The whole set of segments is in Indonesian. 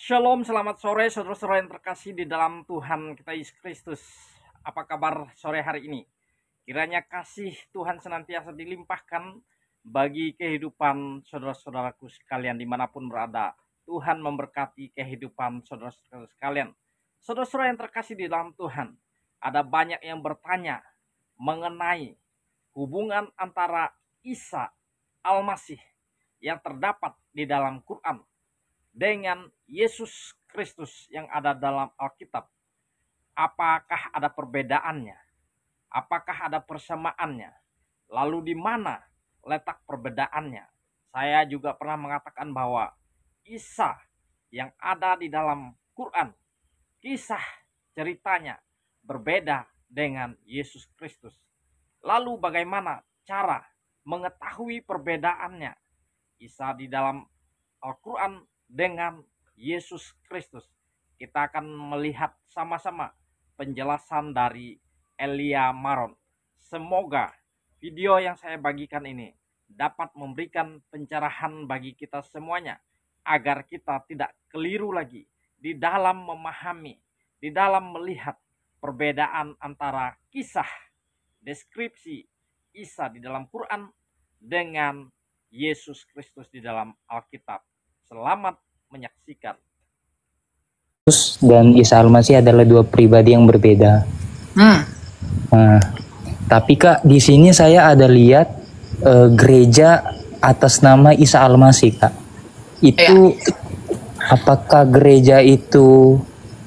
Shalom, selamat sore saudara-saudara yang terkasih di dalam Tuhan kita Yesus Kristus. Apa kabar sore hari ini? Kiranya kasih Tuhan senantiasa dilimpahkan bagi kehidupan saudara-saudaraku sekalian dimanapun berada. Tuhan memberkati kehidupan saudara-saudara sekalian. Saudara-saudara yang terkasih di dalam Tuhan, ada banyak yang bertanya mengenai hubungan antara Isa Al-Masih yang terdapat di dalam Quran dengan Yesus Kristus yang ada dalam Alkitab. Apakah ada perbedaannya? Apakah ada persamaannya? Lalu di mana letak perbedaannya? Saya juga pernah mengatakan bahwa Isa yang ada di dalam Quran, kisah ceritanya berbeda dengan Yesus Kristus. Lalu bagaimana cara mengetahui perbedaannya Isa di dalam Al-Quran dengan Yesus Kristus? Kita akan melihat sama-sama penjelasan dari Elia Maron. Semoga video yang saya bagikan ini dapat memberikan pencerahan bagi kita semuanya, agar kita tidak keliru lagi di dalam memahami, di dalam melihat perbedaan antara kisah deskripsi Isa di dalam Quran dengan Yesus Kristus di dalam Alkitab. Selamat menyaksikan. Yesus dan Isa Al-Masih adalah dua pribadi yang berbeda. Nah, tapi Kak, di sini saya ada lihat gereja atas nama Isa Al-Masih, Kak. Itu apakah gereja itu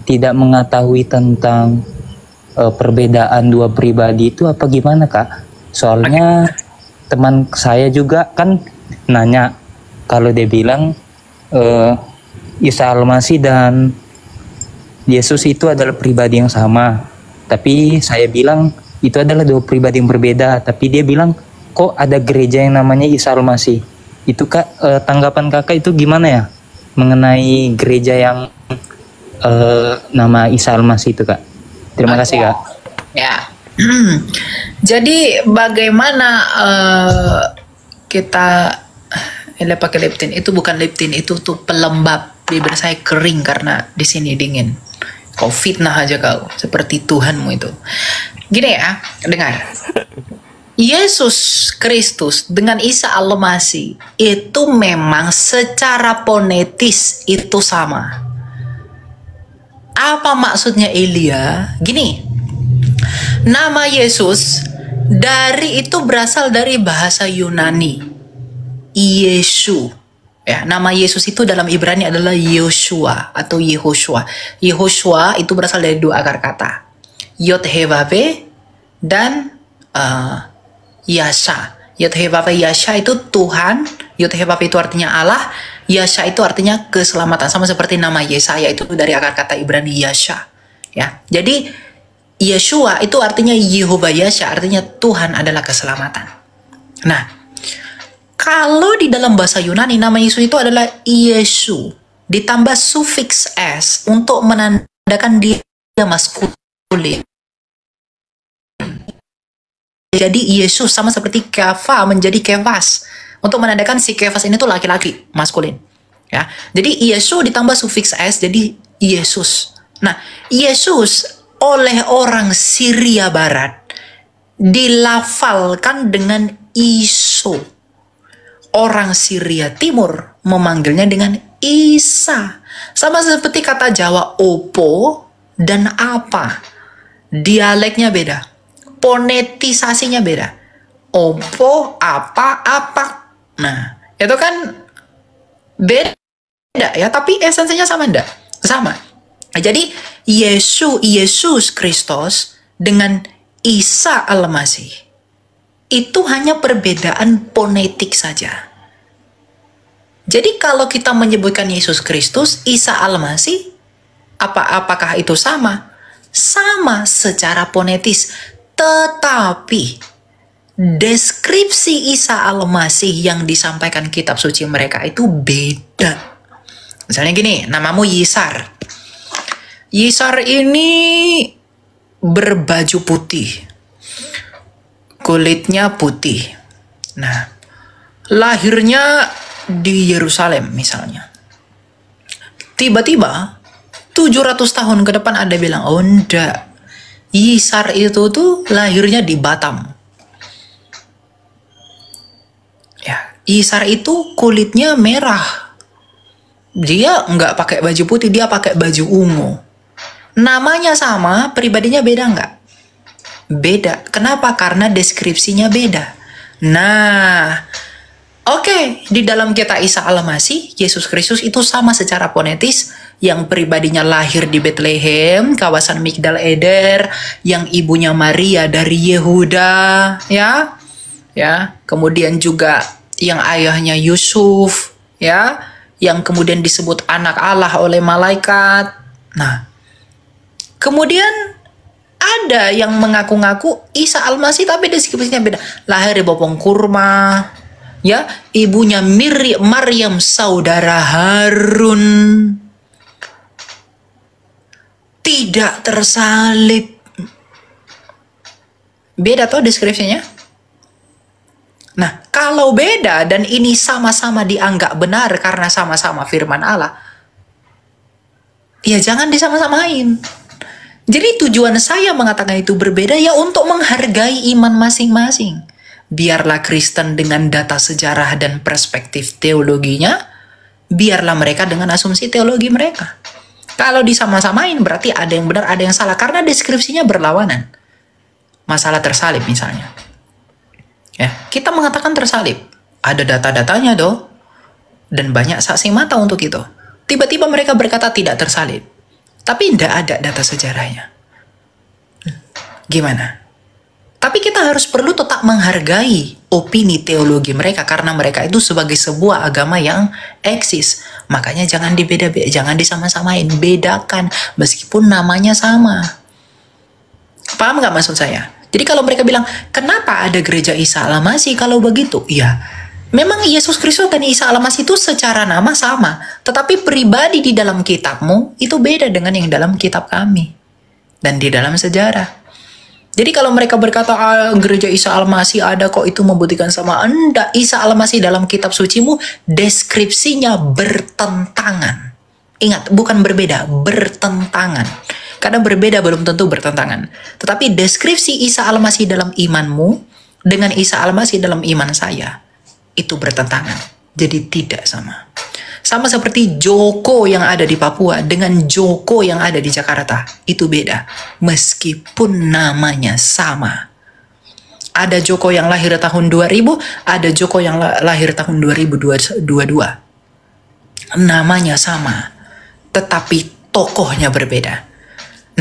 tidak mengetahui tentang perbedaan dua pribadi itu apa gimana, Kak? Soalnya teman saya juga kan nanya, kalau dia bilang Isa Al-Masih dan Yesus itu adalah pribadi yang sama. Tapi saya bilang itu adalah dua pribadi yang berbeda. Tapi dia bilang kok ada gereja yang namanya Isa Al-Masih. Itu Kak, tanggapan Kakak itu gimana ya mengenai gereja yang nama Isa Al-Masih itu, Kak? Terima kasih, Kak. Ya. Jadi bagaimana kita pakai leptin? Itu bukan leptin, itu tuh pelembab. Bibir saya kering karena di sini dingin. Kau fitnah aja kau, seperti Tuhanmu itu. Gini ya, dengar. Yesus Kristus dengan Isa Al-Masih itu memang secara fonetis itu sama. Apa maksudnya Elia? Gini, nama Yesus dari itu berasal dari bahasa Yunani, Yesu. Ya, nama Yesus itu dalam Ibrani adalah Yoshua atau Yehoshua. Yehoshua itu berasal dari dua akar kata, Yod He Vav dan Yasha. Yod He Vav Yasha itu Tuhan. Yod He Vav itu artinya Allah. Yasha itu artinya keselamatan, sama seperti nama Yesaya itu dari akar kata Ibrani Yasha. Ya, jadi Yeshua itu artinya Yehovah Yasha, artinya Tuhan adalah keselamatan. Nah, kalau di dalam bahasa Yunani nama Yesus itu adalah Yesu ditambah sufiks s untuk menandakan dia maskulin. Jadi Yesus sama seperti Kefa menjadi Kefas untuk menandakan si Kefas ini tuh laki-laki, maskulin. Ya, jadi Yesus ditambah sufiks s jadi Yesus. Nah, Yesus oleh orang Syria Barat dilafalkan dengan Iso. Orang Syria Timur memanggilnya dengan Isa. Sama seperti kata Jawa opo dan apa. Dialeknya beda. Fonetisasinya beda. Opo, apa, apa. Nah, itu kan beda ya, tapi esensinya sama enggak? Sama. Jadi Yesus Kristus dengan Isa Al-Masih itu hanya perbedaan fonetik saja. Jadi kalau kita menyebutkan Yesus Kristus, Isa Al-Masih, apakah itu sama? Sama secara fonetis, tetapi deskripsi Isa Al-Masih yang disampaikan kitab suci mereka itu beda. Misalnya gini, namamu Yisar. Yisar ini berbaju putih, kulitnya putih. Nah, lahirnya di Yerusalem misalnya. Tiba-tiba 700 tahun ke depan ada bilang, oh enggak, Isar itu tuh lahirnya di Batam. Ya, Isar itu kulitnya merah. Dia nggak pakai baju putih, dia pakai baju ungu. Namanya sama, pribadinya beda nggak? Beda. Kenapa? Karena deskripsinya beda. Nah, oke, di dalam kita Isa Al-Masih, Yesus Kristus itu sama secara fonetis, yang pribadinya lahir di Bethlehem, kawasan Migdal Eder, yang ibunya Maria dari Yehuda, ya. Ya, kemudian juga yang ayahnya Yusuf, ya, yang kemudian disebut anak Allah oleh malaikat. Nah, kemudian ada yang mengaku-ngaku Isa Al-Masih tapi deskripsinya beda. Lahir di bopong kurma, ya, ibunya Maryam saudara Harun, tidak tersalib. Beda tuh deskripsinya. Nah, kalau beda dan ini sama-sama dianggap benar karena sama-sama firman Allah, ya jangan disama-samain. Jadi tujuan saya mengatakan itu berbeda ya untuk menghargai iman masing-masing. Biarlah Kristen dengan data sejarah dan perspektif teologinya, biarlah mereka dengan asumsi teologi mereka. Kalau disama-samain berarti ada yang benar, ada yang salah. Karena deskripsinya berlawanan. Masalah tersalib misalnya. Ya, kita mengatakan tersalib. Ada data-datanya doh. Dan banyak saksi mata untuk itu. Tiba-tiba mereka berkata tidak tersalib. Tapi tidak ada data sejarahnya. Gimana? Tapi kita harus perlu tetap menghargai opini teologi mereka. Karena mereka itu sebagai sebuah agama yang eksis. Makanya jangan dibeda-beda, jangan disama-samain. Bedakan meskipun namanya sama. Paham nggak maksud saya? Jadi kalau mereka bilang, kenapa ada gereja Isa Al-Masih kalau begitu? Ya, memang Yesus Kristus dan Isa Al-Masih itu secara nama sama. Tetapi pribadi di dalam kitabmu itu beda dengan yang dalam kitab kami. Dan di dalam sejarah. Jadi kalau mereka berkata, gereja Isa Al-Masih ada kok, itu membuktikan sama. Enggak, Isa Al-Masih dalam kitab sucimu deskripsinya bertentangan. Ingat, bukan berbeda, bertentangan. Karena berbeda belum tentu bertentangan. Tetapi deskripsi Isa Al-Masih dalam imanmu dengan Isa Al-Masih dalam iman saya, itu bertentangan. Jadi tidak sama. Sama seperti Joko yang ada di Papua dengan Joko yang ada di Jakarta. Itu beda. Meskipun namanya sama. Ada Joko yang lahir tahun 2000, ada Joko yang lahir tahun 2022. Namanya sama. Tetapi tokohnya berbeda.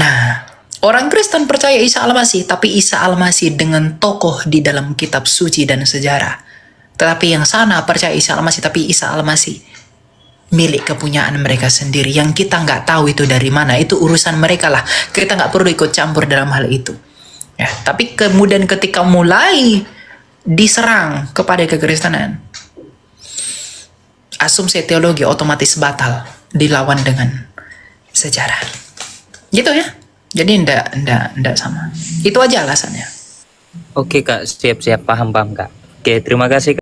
Nah, orang Kristen percaya Isa Al-Masih, tapi Isa Al-Masih dengan tokoh di dalam kitab suci dan sejarah. Tetapi yang sana percaya Isa Al-Masih, tapi Isa Al-Masih milik kepunyaan mereka sendiri yang kita nggak tahu itu dari mana. Itu urusan mereka lah, kita nggak perlu ikut campur dalam hal itu ya. Tapi kemudian ketika mulai diserang kepada kekristenan, asumsi teologi otomatis batal, dilawan dengan sejarah gitu ya. Jadi ndak sama. Itu aja alasannya. Oke Kak, siap-siap, paham Kak. Oke, terima kasih Kak.